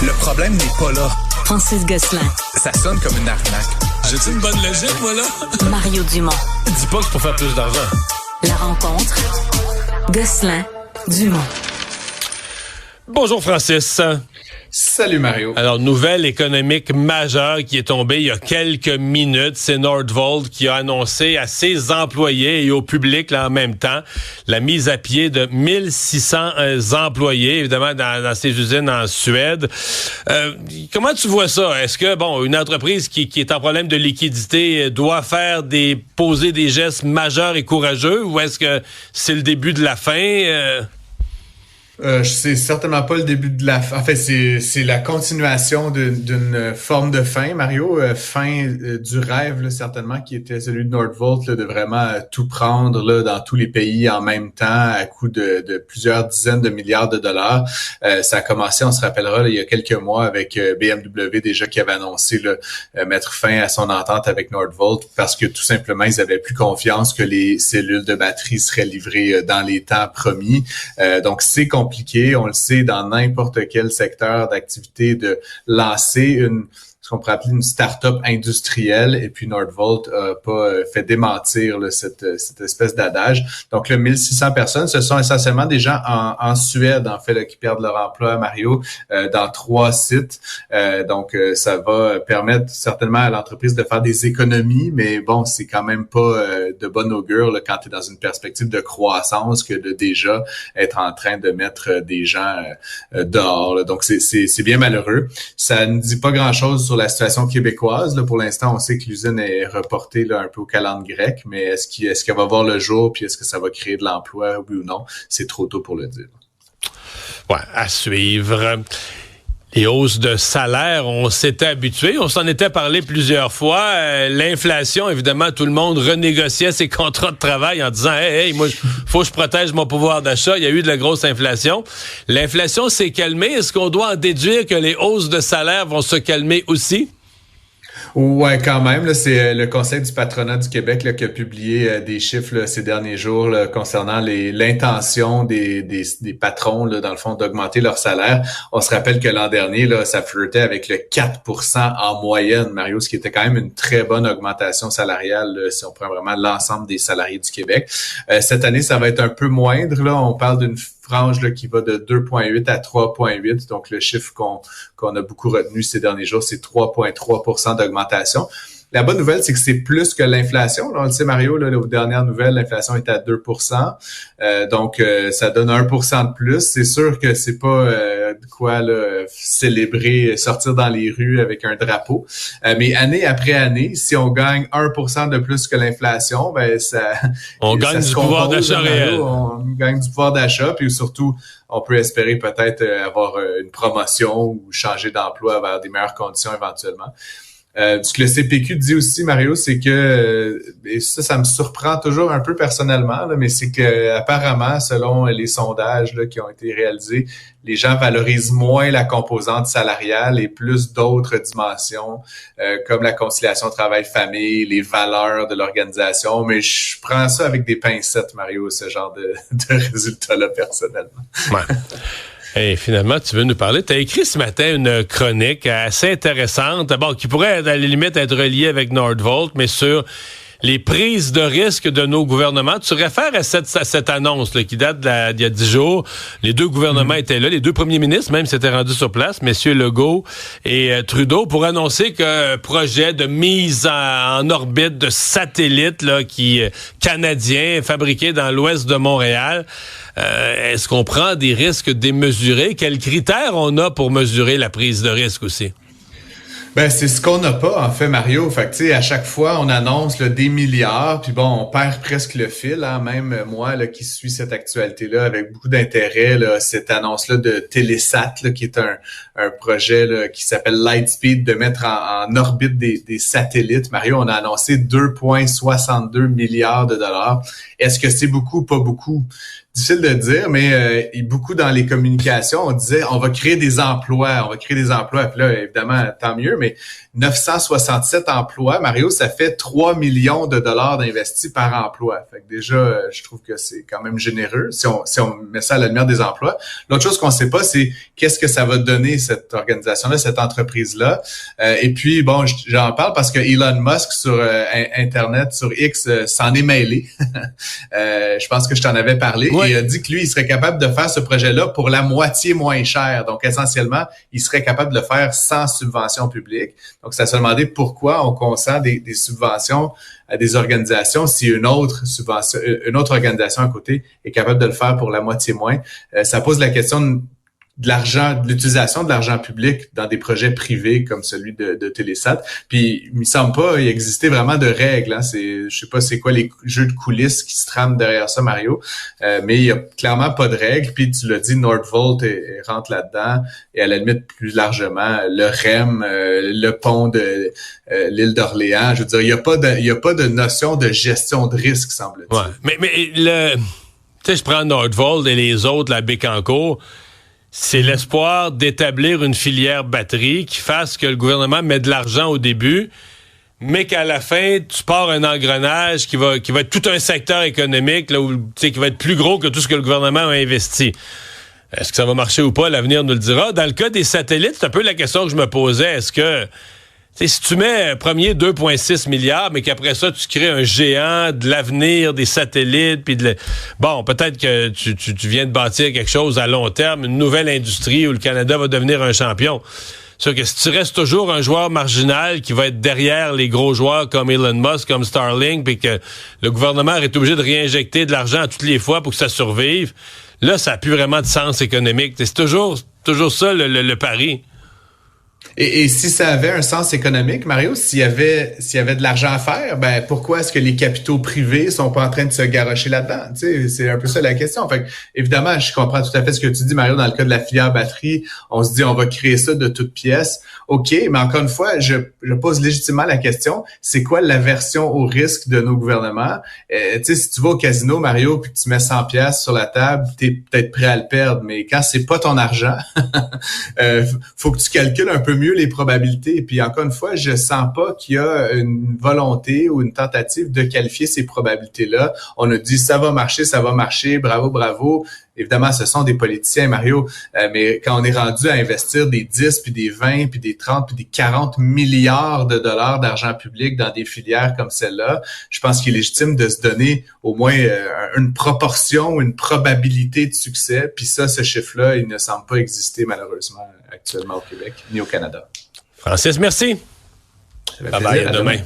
Le problème n'est pas là. Francis Gosselin. Ça sonne comme une arnaque. J'ai-tu une bonne logique, moi, là? Mario Dumont. Dis pas que c'est pour faire plus d'argent. La rencontre. Gosselin, Dumont. Bonjour, Francis. Salut Mario. Alors, nouvelle économique majeure qui est tombée il y a quelques minutes, c'est Nordvolt qui a annoncé à ses employés et au public là, en même temps la mise à pied de 1600 employés, évidemment dans ces usines en Suède. Comment tu vois ça? Est-ce que une entreprise qui est en problème de liquidité doit poser des gestes majeurs et courageux, ou est-ce que c'est le début de la fin? C'est certainement pas le début de la fin. En fait, c'est la continuation d'une forme de fin, Mario. Fin du rêve, là, certainement, qui était celui de Nordvolt, là, de vraiment tout prendre là, dans tous les pays en même temps, à coût de plusieurs dizaines de milliards de dollars. Ça a commencé, on se rappellera, là, il y a quelques mois avec BMW déjà qui avait annoncé là, mettre fin à son entente avec Nordvolt parce que tout simplement, ils avaient plus confiance que les cellules de batterie seraient livrées dans les temps promis. Donc, c'est compliqué, on le sait, dans n'importe quel secteur d'activité, de lancer ce qu'on pourrait appeler une start-up industrielle, et puis Nordvolt a pas fait démentir là, cette espèce d'adage. Donc, 1600 personnes, ce sont essentiellement des gens en Suède, en fait, là, qui perdent leur emploi, Mario, dans 3 sites. Donc, ça va permettre certainement à l'entreprise de faire des économies, mais bon, c'est quand même pas de bon augure là, quand tu es dans une perspective de croissance que de déjà être en train de mettre des gens dehors. Là. Donc, c'est bien malheureux. Ça ne dit pas grand-chose sur la situation québécoise. Là, pour l'instant, on sait que l'usine est reportée là, un peu au calendrier grec, mais est-ce qu'elle va voir le jour, puis est-ce que ça va créer de l'emploi, oui ou non? C'est trop tôt pour le dire. Ouais, à suivre. Les hausses de salaire, on s'était habitué, on s'en était parlé plusieurs fois. L'inflation, évidemment, tout le monde renégociait ses contrats de travail en disant « Hey, moi, faut que je protège mon pouvoir d'achat. » Il y a eu de la grosse inflation. L'inflation s'est calmée. Est-ce qu'on doit en déduire que les hausses de salaire vont se calmer aussi? Ouais, quand même. Là, c'est le Conseil du patronat du Québec là, qui a publié des chiffres là, ces derniers jours là, concernant l'intention des patrons, là, dans le fond, d'augmenter leur salaire. On se rappelle que l'an dernier, là, ça flirtait avec le 4% en moyenne, Mario, ce qui était quand même une très bonne augmentation salariale là, si on prend vraiment l'ensemble des salariés du Québec. Cette année, ça va être un peu moindre. Là, on parle d'une frange là, qui va de 2,8 à 3,8. Donc, le chiffre qu'on a beaucoup retenu ces derniers jours, c'est 3,3% d'augmentation. La bonne nouvelle, c'est que c'est plus que l'inflation. Là, on le sait, Mario, là, aux dernières nouvelles, l'inflation est à 2%. Donc, ça donne 1% de plus. C'est sûr que c'est pas quoi là, célébrer, sortir dans les rues avec un drapeau. Mais année après année, si on gagne 1% de plus que l'inflation, ben ça... On gagne du pouvoir d'achat réel. On gagne du pouvoir d'achat, puis surtout, on peut espérer peut-être avoir une promotion ou changer d'emploi vers des meilleures conditions éventuellement. Ce que le CPQ dit aussi, Mario, c'est que, et ça me surprend toujours un peu personnellement, là, mais c'est que apparemment, selon les sondages là, qui ont été réalisés, les gens valorisent moins la composante salariale et plus d'autres dimensions, comme la conciliation travail-famille, les valeurs de l'organisation. Mais je prends ça avec des pincettes, Mario, ce genre de résultats-là, personnellement. Ouais. Et finalement, tu veux nous parler. Tu as écrit ce matin une chronique assez intéressante, qui pourrait, à la limite, être reliée avec Nordvolt, mais sur les prises de risque de nos gouvernements. Tu réfères à cette annonce là, qui date d'il y a 10 jours. Les deux gouvernements étaient là, les deux premiers ministres même s'étaient rendus sur place, messieurs Legault et Trudeau, pour annoncer qu'un projet de mise en orbite de satellites là, canadiens fabriqués dans l'ouest de Montréal. Est-ce qu'on prend des risques démesurés? Quels critères on a pour mesurer la prise de risque aussi? Ben, c'est ce qu'on n'a pas, en fait, Mario. Fait que, tu sais, à chaque fois, on annonce là, des milliards, puis bon, on perd presque le fil, hein. Même moi, là, qui suis cette actualité-là avec beaucoup d'intérêt, là, cette annonce-là de Télésat, là, qui est un projet là, qui s'appelle Lightspeed, de mettre en orbite des satellites. Mario, on a annoncé 2,62 milliards de dollars. Est-ce que c'est beaucoup ou pas beaucoup? difficile de dire, mais beaucoup dans les communications, on disait on va créer des emplois. Puis là, évidemment, tant mieux, mais 967 emplois, Mario, ça fait 3 millions de dollars d'investis par emploi. Fait que déjà, je trouve que c'est quand même généreux si on met ça à la lumière des emplois. L'autre chose qu'on sait pas, c'est qu'est-ce que ça va donner cette organisation-là, cette entreprise-là. Et puis, bon, j'en parle parce que Elon Musk sur Internet, sur X, s'en est mêlé. Je pense que je t'en avais parlé. Oui. Il a dit que lui, il serait capable de faire ce projet-là pour la moitié moins cher. Donc, essentiellement, il serait capable de le faire sans subvention publique. Donc, ça se demandait pourquoi on consent des subventions à des organisations si une autre organisation à côté est capable de le faire pour la moitié moins. Ça pose la question de l'utilisation de l'argent public dans des projets privés comme celui de Télésat. Puis, il me semble pas y exister vraiment de règles. Hein. Je sais pas c'est quoi les jeux de coulisses qui se trament derrière ça, Mario. Mais il y a clairement pas de règles. Puis, tu l'as dit, Nordvolt rentre là-dedans. Et à la limite, plus largement, le REM, le pont de l'île d'Orléans. Je veux dire, il y a pas de notion de gestion de risque, semble-t-il. Ouais. Mais tu sais, je prends Nordvolt et les autres, la Bécancour. C'est l'espoir d'établir une filière batterie qui fasse que le gouvernement met de l'argent au début, mais qu'à la fin, tu pars un engrenage qui va être tout un secteur économique là, qui va être plus gros que tout ce que le gouvernement a investi. Est-ce que ça va marcher ou pas? L'avenir nous le dira. Dans le cas des satellites, c'est un peu la question que je me posais. Est-ce que si tu mets premier 2,6 milliards, mais qu'après ça, tu crées un géant de l'avenir des satellites, puis bon, peut-être que tu viens de bâtir quelque chose à long terme, une nouvelle industrie où le Canada va devenir un champion. C'est sûr que si tu restes toujours un joueur marginal qui va être derrière les gros joueurs comme Elon Musk, comme Starlink, puis que le gouvernement est obligé de réinjecter de l'argent toutes les fois pour que ça survive, là, ça n'a plus vraiment de sens économique. C'est toujours ça le pari. Et si ça avait un sens économique, Mario, s'il y avait de l'argent à faire, ben pourquoi est-ce que les capitaux privés sont pas en train de se garrocher là-dedans? Tu sais, c'est un peu ça la question. Fait que, évidemment, je comprends tout à fait ce que tu dis, Mario, dans le cas de la filière batterie, on se dit on va créer ça de toutes pièces. OK, mais encore une fois, je pose légitimement la question, c'est quoi l'aversion au risque de nos gouvernements? Tu sais, si tu vas au casino, Mario, puis que tu mets 100$ sur la table, t'es peut-être prêt à le perdre, mais quand c'est pas ton argent, faut que tu calcules un peu mieux les probabilités. Et puis encore une fois, je sens pas qu'il y a une volonté ou une tentative de qualifier ces probabilités-là. On a dit ça va marcher, bravo. Évidemment, ce sont des politiciens, Mario, mais quand on est rendu à investir des 10, puis des 20, puis des 30, puis des 40 milliards de dollars d'argent public dans des filières comme celle-là, je pense qu'il est légitime de se donner au moins une proportion, une probabilité de succès. Puis ça, ce chiffre-là, il ne semble pas exister malheureusement actuellement au Québec, ni au Canada. Francis, merci. Bye bye, à demain.